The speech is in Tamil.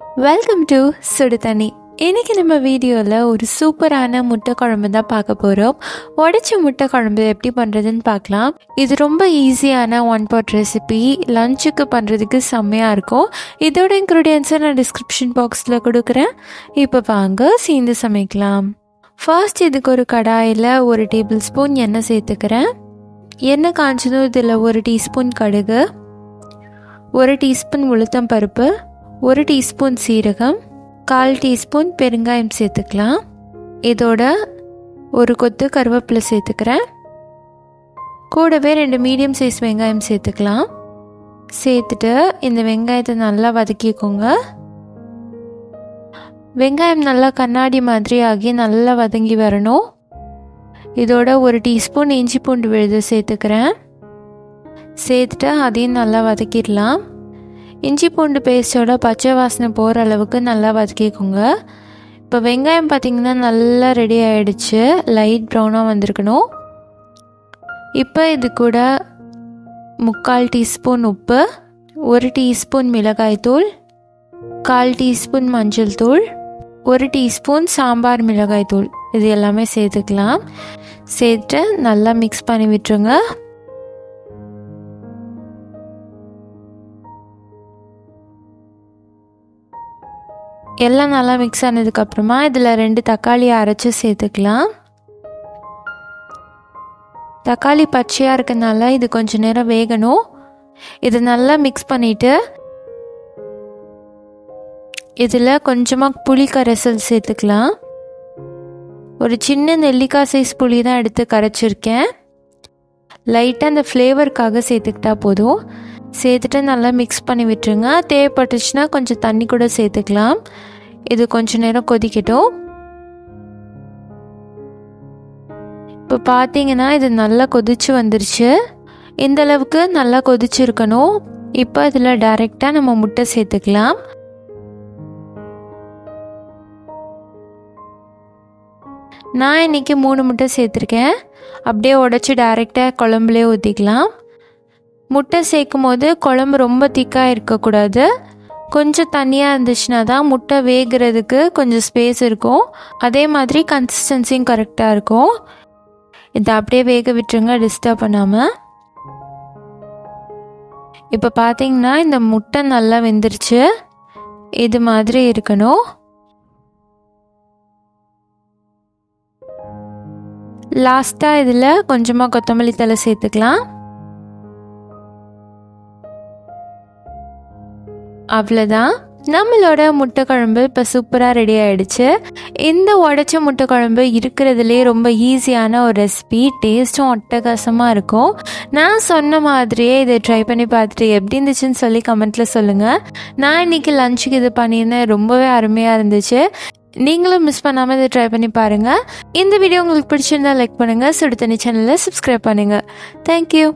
வெல்கம் டு சுடு தண்ணி. இன்றைக்கி நம்ம வீடியோவில் ஒரு சூப்பரான முட்டை குழம்பு தான் பார்க்க போகிறோம். உடைச்ச முட்டை குழம்பு எப்படி பண்ணுறதுன்னு பார்க்கலாம். இது ரொம்ப ஈஸியான ஒன் பாட் ரெசிபி, லஞ்சுக்கு பண்ணுறதுக்கு செம்மையாக இருக்கும். இதோட இன்க்ரீடியன்ஸை நான் டிஸ்கிரிப்ஷன் பாக்ஸில் கொடுக்குறேன். இப்போ வாங்க சேர்ந்து சமைக்கலாம். ஃபர்ஸ்ட் இதுக்கு ஒரு கடாயில் 1 டேபிள் ஸ்பூன் எண்ணெய் சேர்த்துக்கிறேன். எண்ணெய் காய்ச்சதும் இதில் 1 டீஸ்பூன் கடுகு, 1 டீஸ்பூன் உளுத்தம் பருப்பு, 1 டீஸ்பூன் சீரகம், 1/4 டீஸ்பூன் பெருங்காயம் சேர்த்துக்கலாம். இதோட ஒரு கொத்து கருவேப்பிலை சேர்த்துக்கிறேன். கூடவே 2 மீடியம் சைஸ் வெங்காயம் சேர்த்துக்கலாம். சேர்த்துட்டு இந்த வெங்காயத்தை நல்லா வதக்கிக்கோங்க. வெங்காயம் நல்லா கண்ணாடி மாதிரி ஆகி நல்லா வதங்கி வரணும். இதோட 1 டீஸ்பூன் இஞ்சி பூண்டு விழுது சேர்த்துக்கிறேன். சேர்த்துட்டு அதையும் நல்லா வதக்கிடலாம். இஞ்சி பூண்டு பேஸ்ட்டோட பச்சை வாசனை போகிற அளவுக்கு நல்லா வதக்கிக்கோங்க. இப்போ வெங்காயம் பார்த்திங்கன்னா நல்லா ரெடி ஆகிடுச்சு, லைட் ப்ரௌனாக வந்திருக்கணும். இப்போ இது கூட 3/4 டீஸ்பூன் உப்பு, 1 டீஸ்பூன் மிளகாய்த்தூள், 1/4 டீஸ்பூன் மஞ்சள் தூள், 1 டீஸ்பூன் சாம்பார் மிளகாய் தூள், இது எல்லாமே சேர்த்துக்கலாம். சேர்த்து நல்லா மிக்ஸ் பண்ணி விட்டுருங்க. எல்லாம் நல்லா மிக்ஸ் ஆனதுக்கப்புறமா இதில் 2 தக்காளி அரைச்சி சேர்த்துக்கலாம். தக்காளி பச்சையாக இருக்கனால இது கொஞ்சம் நேரம் வேகணும். இது நல்லா மிக்ஸ் பண்ணிவிட்டு இதில் கொஞ்சமாக புளி கரைசல் சேர்த்துக்கலாம். ஒரு சின்ன நெல்லிக்காய் சைஸ் புளி தான் எடுத்து கரைச்சிருக்கேன். லைட்டாக அந்த ஃப்ளேவருக்காக சேர்த்துக்கிட்டா போதும். சேர்த்துட்டு நல்லா மிக்ஸ் பண்ணி விட்டுருங்க. தேவைப்பட்டுச்சுன்னா கொஞ்சம் தண்ணி கூட சேர்த்துக்கலாம். இது கொஞ்சம் நேரம் கொதிக்கட்டும். இப்போ பார்த்தீங்கன்னா இது நல்லா கொதிச்சு வந்துருச்சு. இந்த அளவுக்கு நல்லா கொதிச்சிருக்கணும். இப்போ இதில் டைரெக்டாக நம்ம முட்டை சேர்த்துக்கலாம். நான் இன்றைக்கி 3 முட்டை சேர்த்துருக்கேன். அப்படியே உடச்சி டைரெக்டாக குழம்புலேயே ஊற்றிக்கலாம். முட்டை சேர்க்கும் போது குழம்பு ரொம்ப திக்காக இருக்கக்கூடாது. கொஞ்சம் தண்ணியாக இருந்துச்சுன்னா தான் முட்டை வேகிறதுக்கு கொஞ்சம் ஸ்பேஸ் இருக்கும். அதே மாதிரி கன்சிஸ்டன்சியும் கரெக்டாக இருக்கும். இதை அப்படியே வேக விட்டுருங்க, டிஸ்டர்ப் பண்ணாமல். இப்போ பார்த்தீங்கன்னா இந்த முட்டை நல்லா வெந்துருச்சு. இது மாதிரி இருக்கணும். லாஸ்ட்டாக இதில் கொஞ்சமாக கொத்தமல்லி தழை சேர்த்துக்கலாம். அவ்வளோதான், நம்மளோட முட்டை குழம்பு இப்போ சூப்பராக ரெடி ஆகிடுச்சு. இந்த உடைச்ச முட்டை குழம்பு இருக்கிறதுலே ரொம்ப ஈஸியான ஒரு ரெசிபி, டேஸ்ட்டும் அட்டகாசமாக இருக்கும். நான் சொன்ன மாதிரியே இதை ட்ரை பண்ணி பார்த்துட்டு எப்படி இருந்துச்சுன்னு சொல்லி கமெண்ட்டில் சொல்லுங்கள். நான் இன்றைக்கி லஞ்சுக்கு இது பண்ணியிருந்தேன், ரொம்பவே அருமையாக இருந்துச்சு. நீங்களும் மிஸ் பண்ணாமல் இதை ட்ரை பண்ணி பாருங்கள். இந்த வீடியோ உங்களுக்கு பிடிச்சிருந்தா லைக் பண்ணுங்கள், சுடு தண்ணி சேனலை சப்ஸ்கிரைப் பண்ணுங்கள். தேங்க்யூ.